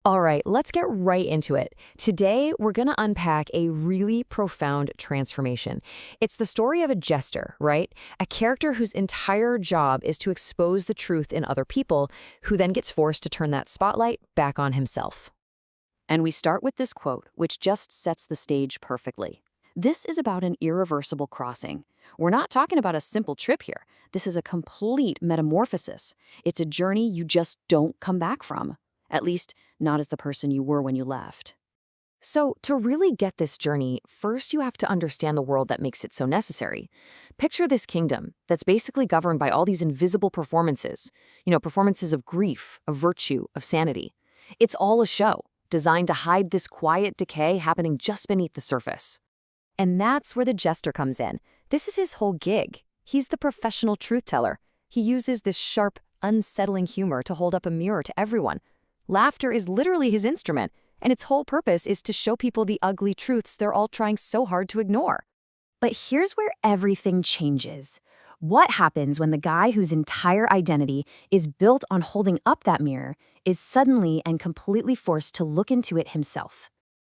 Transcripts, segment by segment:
All right, let's get right into it. Today, we're going to unpack a really profound transformation. It's the story of a jester, right? A character whose entire job is to expose the truth in other people, who then gets forced to turn that spotlight back on himself. And we start with this quote, which just sets the stage perfectly. This is about an irreversible crossing. We're not talking about a simple trip here. This is a complete metamorphosis. It's a journey you just don't come back from. At least, not as the person you were when you left. So, to really get this journey, first you have to understand the world that makes it so necessary. Picture this kingdom that's basically governed by all these invisible performances. Performances of grief, of virtue, of sanity. It's all a show, designed to hide this quiet decay happening just beneath the surface. And that's where the jester comes in. This is his whole gig. He's the professional truth teller. He uses this sharp, unsettling humor to hold up a mirror to everyone. Laughter is literally his instrument, and its whole purpose is to show people the ugly truths they're all trying so hard to ignore. But here's where everything changes. What happens when the guy whose entire identity is built on holding up that mirror is suddenly and completely forced to look into it himself?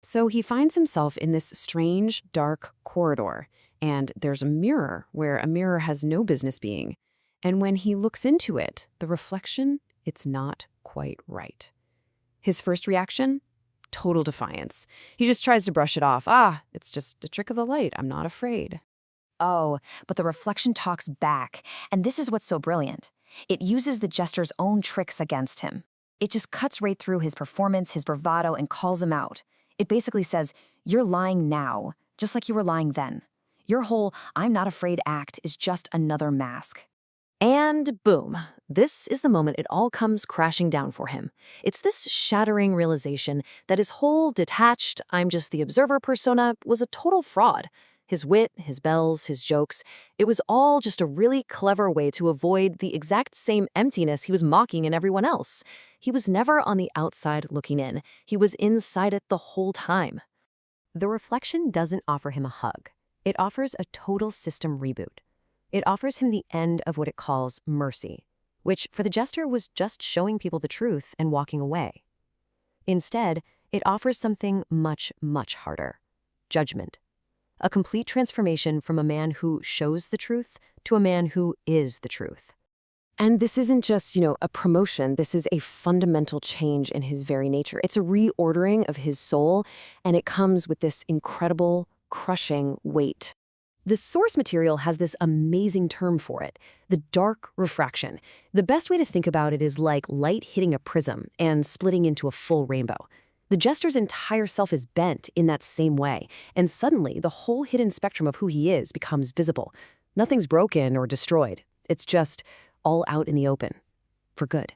So he finds himself in this strange, dark corridor, and there's a mirror where a mirror has no business being. And when he looks into it, the reflection, it's not quite right. His first reaction? Total defiance. He just tries to brush it off. It's just a trick of the light. I'm not afraid. Oh, but the reflection talks back, and this is what's so brilliant. It uses the jester's own tricks against him. It just cuts right through his performance, his bravado, and calls him out. It basically says, you're lying now, just like you were lying then. Your whole I'm not afraid act is just another mask. And boom, this is the moment it all comes crashing down for him. It's this shattering realization that his whole detached, I'm just the observer persona was a total fraud. His wit, his bells, his jokes, it was all just a really clever way to avoid the exact same emptiness he was mocking in everyone else. He was never on the outside looking in. He was inside it the whole time. The reflection doesn't offer him a hug. It offers a total system reboot. It offers him the end of what it calls mercy, which for the jester was just showing people the truth and walking away. Instead, it offers something much, much harder: judgment. A complete transformation from a man who shows the truth to a man who is the truth. And this isn't just, a promotion. This is a fundamental change in his very nature. It's a reordering of his soul, and it comes with this incredible, crushing weight. The source material has this amazing term for it, the dark refraction. The best way to think about it is like light hitting a prism and splitting into a full rainbow. The jester's entire self is bent in that same way, and suddenly the whole hidden spectrum of who he is becomes visible. Nothing's broken or destroyed. It's just all out in the open. For good.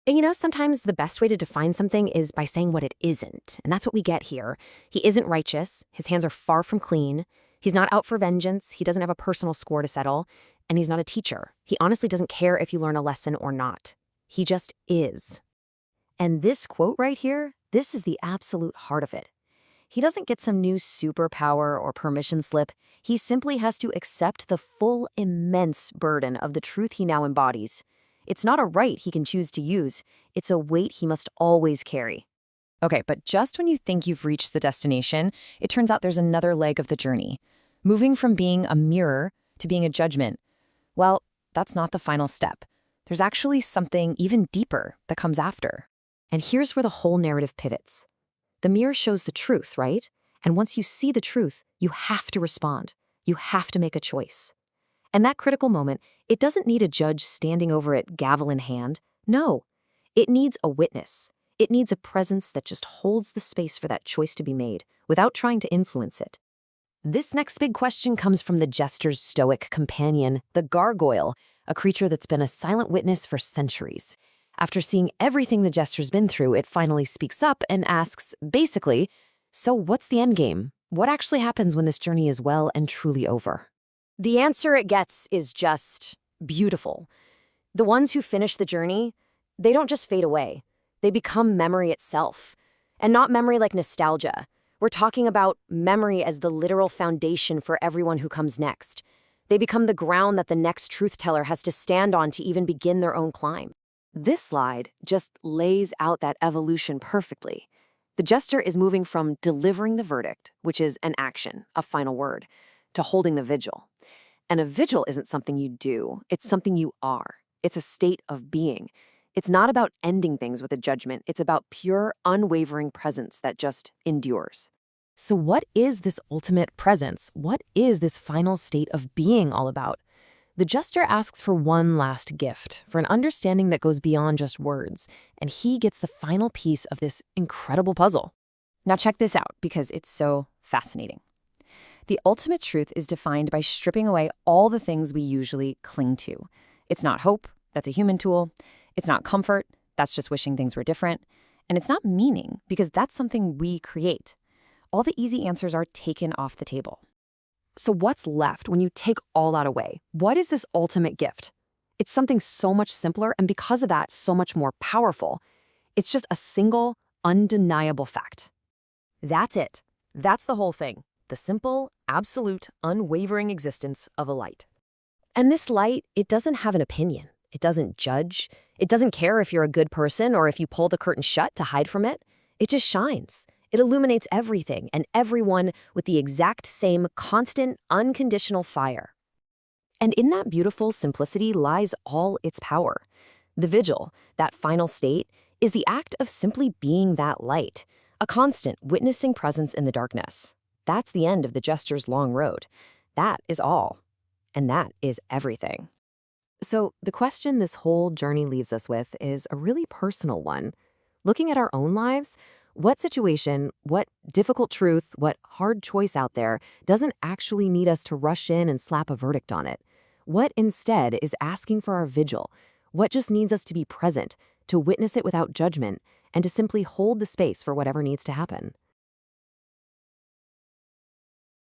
And sometimes the best way to define something is by saying what it isn't, and that's what we get here. He isn't righteous. His hands are far from clean. He's not out for vengeance, he doesn't have a personal score to settle, and he's not a teacher. He honestly doesn't care if you learn a lesson or not. He just is. And this quote right here, this is the absolute heart of it. He doesn't get some new superpower or permission slip. He simply has to accept the full, immense burden of the truth he now embodies. It's not a right he can choose to use. It's a weight he must always carry. Okay, but just when you think you've reached the destination, it turns out there's another leg of the journey. Moving from being a mirror to being a judgment. Well, that's not the final step. There's actually something even deeper that comes after. And here's where the whole narrative pivots. The mirror shows the truth, right? And once you see the truth, you have to respond. You have to make a choice. And that critical moment, it doesn't need a judge standing over it, gavel in hand. No, it needs a witness. It needs a presence that just holds the space for that choice to be made without trying to influence it. This next big question comes from the jester's stoic companion, the gargoyle, a creature that's been a silent witness for centuries. After seeing everything the jester's been through, it finally speaks up and asks, basically, so what's the end game? What actually happens when this journey is well and truly over? The answer it gets is just beautiful. The ones who finish the journey, they don't just fade away. They become memory itself. And not memory like nostalgia. We're talking about memory as the literal foundation for everyone who comes next. They become the ground that the next truth teller has to stand on to even begin their own climb. This slide just lays out that evolution perfectly. The jester is moving from delivering the verdict, which is an action, a final word, to holding the vigil. And a vigil isn't something you do, it's something you are. It's a state of being. It's not about ending things with a judgment, it's about pure, unwavering presence that just endures. So, what is this ultimate presence? What is this final state of being all about? The jester asks for one last gift, for an understanding that goes beyond just words, and he gets the final piece of this incredible puzzle. Now check this out, because it's so fascinating. The ultimate truth is defined by stripping away all the things we usually cling to. It's not hope, that's a human tool. It's not comfort, that's just wishing things were different. And it's not meaning, because that's something we create. All the easy answers are taken off the table. So what's left when you take all that away? What is this ultimate gift? It's something so much simpler, and because of that, so much more powerful. It's just a single, undeniable fact. That's it. That's the whole thing. The simple, absolute, unwavering existence of a light. And this light, it doesn't have an opinion. It doesn't judge. It doesn't care if you're a good person or if you pull the curtain shut to hide from it. It just shines. It illuminates everything and everyone with the exact same constant, unconditional fire. And in that beautiful simplicity lies all its power. The vigil, that final state, is the act of simply being that light, a constant witnessing presence in the darkness. That's the end of the jester's long road. That is all. And that is everything. So the question this whole journey leaves us with is a really personal one. Looking at our own lives, what situation, what difficult truth, what hard choice out there doesn't actually need us to rush in and slap a verdict on it? What instead is asking for our vigil? What just needs us to be present, to witness it without judgment, and to simply hold the space for whatever needs to happen?